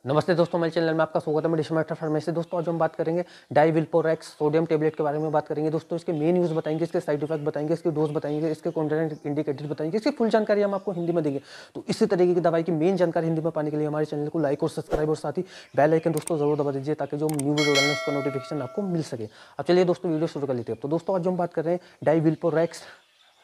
नमस्ते दोस्तों, मेरे चैनल में आपका स्वागत है। मैं डिशमेटर फार्मेसी। दोस्तों आज हम बात करेंगे डाइविल्पोरैक्स सोडियम टेबलेट के बारे में बात करेंगे। दोस्तों इसके मेन यूज़ बताएंगे, इसके साइड इफेक्ट बताएंगे, इसकी डोज बताएंगे, इसके कॉन्ट्रा इंडिकेटर्स बताएंगे, इसकी फुल जानकारी हम आपको हिंदी में देंगे। तो इसी तरीके की दवाई की मेन जानकारी हिंदी में पाने के लिए हमारे चैनल को लाइक और सब्सक्राइब और साथ ही बेल आइकन दोस्तों जरूर दबा दीजिए, ताकि जो न्यू वीडियो डालने उसका नोटिफिकेशन आपको मिल सके। अब चलिए दोस्तों वीडियो शुरू कर लेते हैं। तो दोस्तों आज हम बात कर रहे हैं डाइविल्पोरैक्स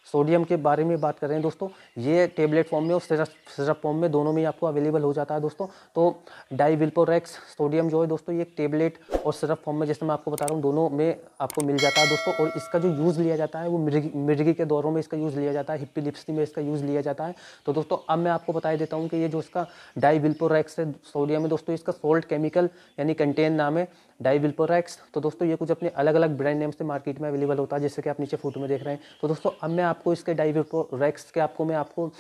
सोडियम के बारे में बात कर रहे हैं। दोस्तों ये टेबलेट फॉर्म में और सिरप फॉर्म में दोनों में ही आपको अवेलेबल हो जाता है। दोस्तों तो डाइविल्पोरैक्स सोडियम जो है दोस्तों ये टेबलेट और सिरप फॉर्म में, जैसे मैं आपको बता रहा हूँ, दोनों में आपको मिल जाता है दोस्तों। और इसका जो यूज़ लिया जाता है वो मिर्गी के दौरों में इसका यूज़ लिया जाता है, हिप्पीलिप्सी में इसका यूज़ लिया जाता है। तो दोस्तों अब मैं आपको बता देता हूँ कि ये जो इसका डाइविल्पोरैक्स सोडियम है दोस्तों, इसका सोल्ट केमिकल यानी कंटेन नाम है डाइविल्पोरैक्स। तो दोस्तों ये कुछ अपने अलग अलग ब्रांड नेम से मार्केट में अवेलेबल होता है, जैसे कि आप नीचे फोटो में देख रहे हैं। तो दोस्तों अब मैं आपको इसके डाइविल्पोरैक्स के आपको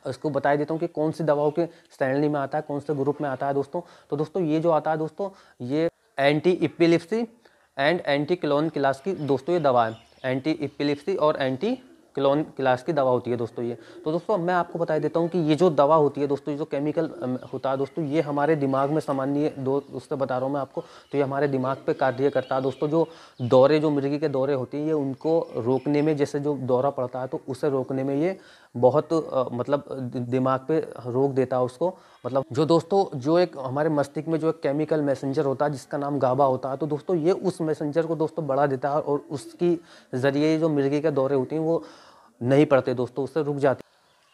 इसको बता देता हूँ कि कौन सी दवाओं के श्रेणी में आता है, कौन से ग्रुप में आता है दोस्तों। तो दोस्तों ये जो आता है दोस्तों, ये anti epilepsy and anti clone class की दोस्तों ये दवा है। एंटी इपिलिप्सी और एंटी क्लोन क्लास की दवा होती है दोस्तों ये। तो दोस्तों मैं आपको बता देता हूँ कि ये जो दवा होती है दोस्तों, ये जो केमिकल होता है दोस्तों, ये हमारे दिमाग में सामान्य उससे बता रहा हूँ मैं आपको। तो ये हमारे दिमाग पे कार्य करता है दोस्तों। जो दौरे, जो मिर्गी के दौरे होते हैं, ये उनको रोकने में, जैसे जो दौरा पड़ता है तो उसे रोकने में ये बहुत मतलब दिमाग पे रोक देता है उसको। मतलब जो दोस्तों जो एक हमारे मस्तिष्क में जो एक केमिकल मैसेंजर होता है जिसका नाम गाबा होता है, तो दोस्तों ये उस मैसेंजर को दोस्तों बढ़ा देता है और उसकी ज़रिए जो मिर्गी के दौरे होती हैं वो नहीं पड़ते दोस्तों, उससे रुक जाते।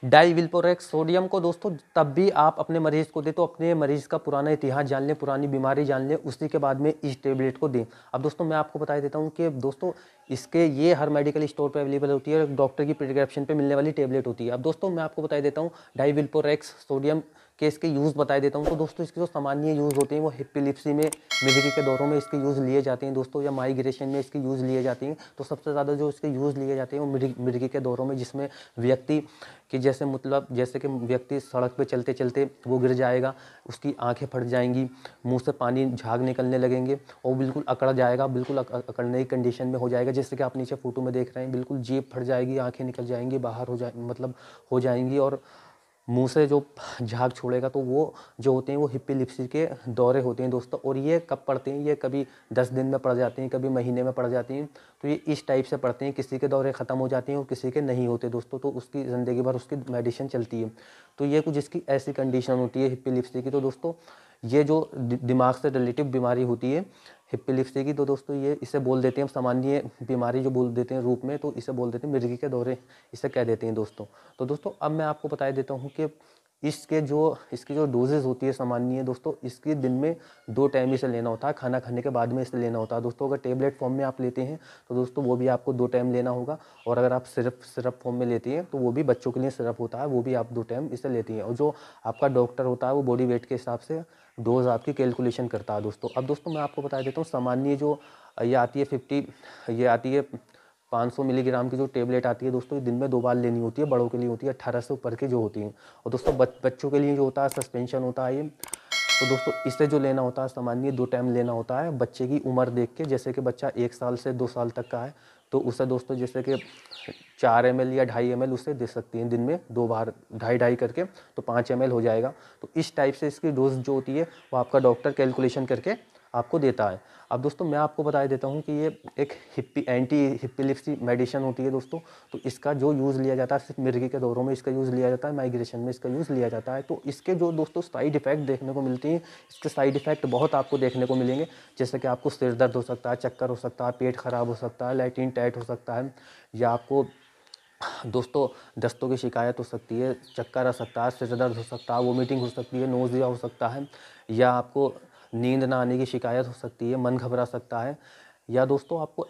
डाइविल्पोरैक्स सोडियम को दोस्तों तब भी आप अपने मरीज को दें तो अपने मरीज का पुराना इतिहास जान लें, पुरानी बीमारी जान लें, उसी के बाद में इस टेबलेट को दें। अब दोस्तों मैं आपको बता देता हूँ कि दोस्तों इसके ये हर मेडिकल स्टोर पे अवेलेबल होती है और डॉक्टर की प्रिस्क्रिप्शन पे मिलने वाली टेबलेट होती है। अब दोस्तों मैं आपको बता देता हूँ डाइविल्पोरैक्स सोडियम के इसके यूज़ बता देता हूँ। तो दोस्तों इसके जो सामान्य यूज़ होते हैं वो हिप्पीलिप्सी में, मिर्गी के दौरों में इसके यूज़ लिए जाते हैं दोस्तों, या माइग्रेशन में इसके यूज़ लिए जाते हैं। तो सबसे ज़्यादा जो इसके यूज़ लिए जाते हैं वो मिर्गी के दौरों में, जिसमें व्यक्ति कि जैसे मतलब जैसे कि व्यक्ति सड़क पे चलते चलते वो गिर जाएगा, उसकी आंखें फट जाएंगी, मुंह से पानी झाग निकलने लगेंगे और बिल्कुल अकड़ जाएगा, बिल्कुल अकड़ने की कंडीशन में हो जाएगा, जैसे कि आप नीचे फोटो में देख रहे हैं। बिल्कुल जीभ फट जाएगी, आंखें निकल जाएंगी, बाहर हो जाएंगी और मुंह से जो झाग छोड़ेगा। तो वो जो होते हैं वो हिप्पीलिप्सी के दौरे होते हैं दोस्तों। और ये कब पड़ते हैं, ये कभी 10 दिन में पड़ जाते हैं, कभी महीने में पड़ जाती हैं। तो ये इस टाइप से पड़ते हैं, किसी के दौरे ख़त्म हो जाते हैं और किसी के नहीं होते दोस्तों। तो उसकी ज़िंदगी भर उसकी मेडिसिन चलती है। तो ये कुछ इसकी ऐसी कंडीशन होती है हिप्पीलिप्सी की। तो दोस्तों ये जो दिमाग से रिलेटिव बीमारी होती है हिप्पीलिप्सी की, तो दोस्तों ये इसे बोल देते हैं सामान्य बीमारी जो बोल देते हैं रूप में, तो इसे बोल देते हैं मिर्गी के दौरे, इसे कह देते हैं दोस्तों। तो दोस्तों अब मैं आपको बता देता हूँ कि इसकी जो डोजेज़ होती है सामान्य दोस्तों, इसके दिन में 2 टाइम इसे लेना होता है, खाना खाने के बाद में इसे लेना होता है दोस्तों। अगर टेबलेट फॉर्म में आप लेते हैं तो दोस्तों वो भी आपको 2 टाइम लेना होगा, और अगर आप सिरप फॉर्म में लेती हैं तो वो भी बच्चों के लिए सिरप होता है, वो भी आप 2 टाइम इसे लेती हैं। और जो आपका डॉक्टर होता है वो बॉडी वेट के हिसाब से डोज आपकी कैलकुलेशन करता है दोस्तों। अब दोस्तों मैं आपको बता देता हूँ सामान्य जो ये आती है 500 मिलीग्राम की जो टेबलेट आती है दोस्तों, ये दिन में 2 बार लेनी होती है। बड़ों के लिए होती है 18 से ऊपर की जो होती हैं। और दोस्तों बच्चों के लिए जो होता है सस्पेंशन होता है ये। तो दोस्तों इसे जो लेना होता है सामान्य 2 टाइम लेना होता है, बच्चे की उम्र देख के। जैसे कि बच्चा 1 साल से 2 साल तक का है तो उसे दोस्तों जैसे कि 4 ml या 2.5 ml उसे दे सकती हैं दिन में 2 बार, 2.5 करके, तो 5 ml हो जाएगा। तो इस टाइप से इसकी डोज जो होती है वो आपका डॉक्टर कैलकुलेशन करके आपको देता है। अब दोस्तों मैं आपको बता देता हूँ कि ये एक एंटी हिप्पीलिप्सी मेडिसिन होती है दोस्तों। तो इसका जो यूज़ लिया जाता है सिर्फ मिर्गी के दौरों में इसका यूज़ लिया जाता है, माइग्रेशन में इसका यूज़ लिया जाता है। तो इसके जो दोस्तों साइड इफ़ेक्ट देखने को मिलती हैं, इसके साइड इफ़ेक्ट बहुत आपको देखने को मिलेंगे। जैसे कि आपको सिर दर्द हो सकता है, चक्कर हो सकता है, पेट खराब हो सकता है, लैट्रिन टाइट हो सकता है, या आपको दोस्तों दस्तों की शिकायत हो सकती है, चक्कर आ सकता है, सिर दर्द हो सकता है, वोमिटिंग हो सकती है, नोज़िया हो सकता है, या आपको नींद ना आने की शिकायत हो सकती है, मन घबरा सकता है, या दोस्तों आपको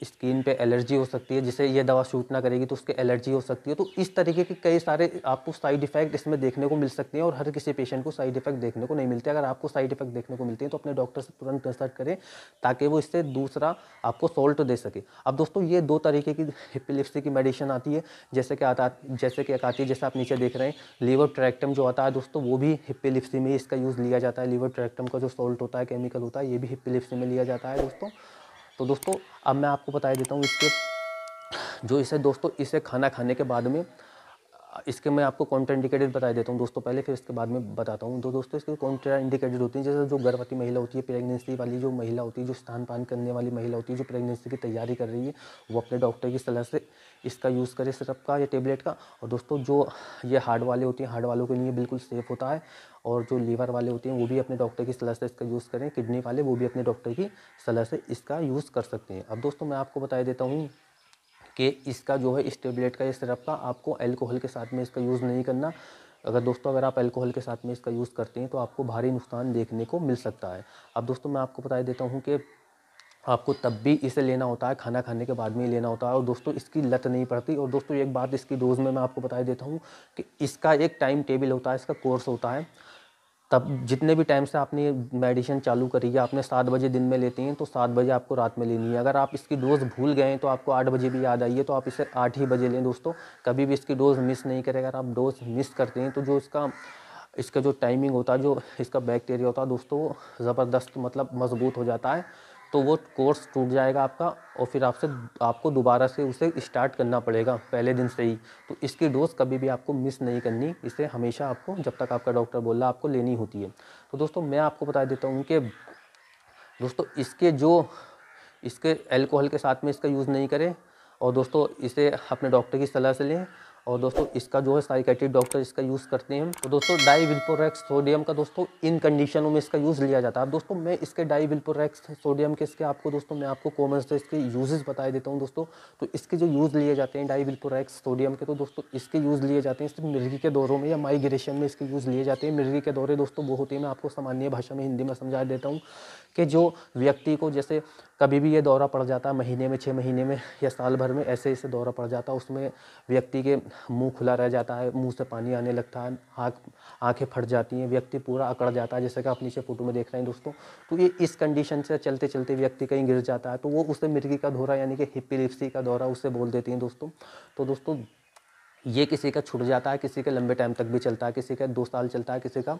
स्किन पे एलर्जी हो सकती है, जिसे ये दवा शूट ना करेगी तो उसके एलर्जी हो सकती है। तो इस तरीके के कई सारे आपको साइड इफ़ेक्ट इसमें देखने को मिल सकते हैं, और हर किसी पेशेंट को साइड इफ़ेक्ट देखने को नहीं मिलते। अगर आपको साइड इफ़ेक्ट देखने को मिलते हैं तो अपने डॉक्टर से तुरंत कंसल्ट करें, ताकि वो इससे दूसरा आपको सोल्ट दे सके। अब दोस्तों ये 2 तरीके की हिप्पीलिप्सी की मेडिसिन आती है। जैसे कि एक आती है, जैसे आप नीचे देख रहे हैं लीवोट्रैक्टम जो आता है दोस्तों, वो भी हिप्पीलिप्सी में इसका यूज़ लिया जाता है। लीवोट्रैक्टम का जो सोल्ट होता है, केमिकल होता है, ये भी हिप्पीलिप्सी में लिया जाता है दोस्तों। तो दोस्तों अब मैं आपको बता देता हूँ इसके जो इसे दोस्तों इसे खाना खाने के बाद में इसके मैं आपको कॉन्ट्राइंडिकेटेड बता देता हूँ दोस्तों पहले, फिर इसके बाद में बताता हूँ। तो दोस्तों इसके कॉन्ट्राइंडिकेटेड होती है, जैसे जो गर्भवती महिला होती है, प्रेगनेंसी वाली जो महिला होती है, जो स्तनपान करने वाली महिला होती है, जो प्रेगनेंसी की तैयारी कर रही है, वो अपने डॉक्टर की सलाह से इसका यूज़ करे, सिरप का या टेबलेट का। और दोस्तों जो ये हार्ट वाले होते हैं, हार्ट वालों के लिए बिल्कुल सेफ़ होता है। और जो लीवर वाले होते हैं वो भी अपने डॉक्टर की सलाह से इसका यूज़ करें। किडनी वाले वो भी अपने डॉक्टर की सलाह से इसका यूज़ कर सकते हैं। अब दोस्तों मैं आपको बता देता हूँ कि इसका जो है इस टेबलेट का, इस सिरप का, आपको अल्कोहल के साथ में इसका यूज़ नहीं करना। अगर आप अल्कोहल के साथ में इसका यूज़ करते हैं तो आपको भारी नुकसान देखने को मिल सकता है। अब दोस्तों मैं आपको बता देता हूँ कि आपको तब भी इसे लेना होता है, खाना खाने के बाद में ही लेना होता है। और दोस्तों इसकी लत नहीं पड़ती। और दोस्तों एक बात इसकी डोज़ में मैं आपको बता देता हूँ कि इसका एक टाइम टेबल होता है, इसका कोर्स होता है। तब जितने भी टाइम से आपने ये मेडिसिन चालू करी है, आपने 7 बजे दिन में लेती हैं तो 7 बजे आपको रात में लेनी है। अगर आप इसकी डोज़ भूल गए हैं तो आपको 8 बजे भी याद आई है तो आप इसे 8 ही बजे लें दोस्तों। कभी भी इसकी डोज़ मिस नहीं करें। अगर आप डोज़ मिस करते हैं तो जो इसका जो टाइमिंग होता है, जो इसका बैक्टीरिया होता है दोस्तों, वो ज़बरदस्त मतलब मजबूत हो जाता है। तो वो कोर्स टूट जाएगा आपका और फिर आपको दोबारा से उसे स्टार्ट करना पड़ेगा पहले दिन से ही। तो इसकी डोज़ कभी भी आपको मिस नहीं करनी। इसे हमेशा आपको, जब तक आपका डॉक्टर बोल रहा है, आपको लेनी होती है। तो दोस्तों मैं आपको बता देता हूँ कि दोस्तों इसके अल्कोहल के साथ में इसका यूज़ नहीं करें। और दोस्तों इसे अपने डॉक्टर की सलाह से लें। और दोस्तों इसका जो है साइकियाट्रिक डॉक्टर इसका यूज़ करते हैं। तो दोस्तों डाइविल्पोरेक्स सोडियम का दोस्तों इन कंडीशनों में इसका यूज़ लिया जाता है। अब दोस्तों मैं इसके डाइविल्पोरेक्स सोडियम के इसके आपको दोस्तों मैं आपको कॉमन से इसके यूजेस बता देता हूँ दोस्तों। तो इसके जो यूज़ लिए जाते हैं डाइविल्पोरेक्स सोडियम के, तो दोस्तों इसके यूज़ लिए जाते हैं सिर्फ मिर्गी के दौरों में या माइग्रेशन में इसके यूज़ लिए जाते हैं। मिर्गी के दौरे दोस्तों वो होते हैं, मैं आपको सामान्य भाषा में हिंदी में समझा देता हूँ कि जो व्यक्ति को जैसे कभी भी ये दौरा पड़ जाता है, महीने में, 6 महीने में या साल भर में ऐसे ऐसे दौरा पड़ जाता है, उसमें व्यक्ति के मुंह खुला रह जाता है, मुंह से पानी आने लगता है, आंखें फट जाती हैं, व्यक्ति पूरा अकड़ जाता है, जैसे कि आप नीचे फोटो में देख रहे हैं दोस्तों। तो ये इस कंडीशन से चलते चलते व्यक्ति कहीं गिर जाता है तो वो उसे मिर्गी का दौरा यानी कि हिप्पीलिप्सी का दौरा उसे बोल देती हैं दोस्तों। तो दोस्तों ये किसी का छूट जाता है, किसी का लंबे टाइम तक भी चलता है, किसी का 2 साल चलता है, किसी का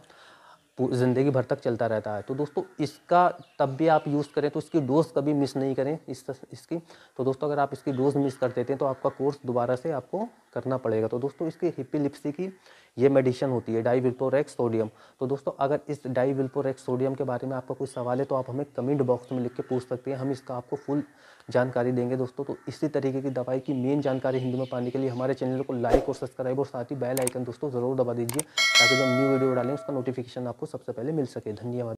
ज़िंदगी भर तक चलता रहता है। तो दोस्तों इसका तब भी आप यूज़ करें तो इसकी डोज़ कभी मिस नहीं करें इसकी। तो दोस्तों अगर आप इसकी डोज़ मिस कर देते हैं तो आपका कोर्स दोबारा से आपको करना पड़ेगा। तो दोस्तों इसकी हिप्पीलिप्सी की ये मेडिसिन होती है डाइविल्पोरेक्स सोडियम। तो दोस्तों अगर इस डाइविल्पोरेक्स सोडियम के बारे में आपका कोई सवाल है तो आप हमें कमेंट बॉक्स में लिख के पूछ सकते हैं, हम इसका आपको फुल जानकारी देंगे दोस्तों। तो इसी तरीके की दवाई की मेन जानकारी हिंदी में पाने के लिए हमारे चैनल को लाइक और सब्सक्राइब और साथ ही बेल आइकन दोस्तों ज़रूर दबा दीजिए, ताकि जब न्यू वीडियो डालें उसका नोटिफिकेशन आपको सबसे पहले मिल सके। धन्यवाद।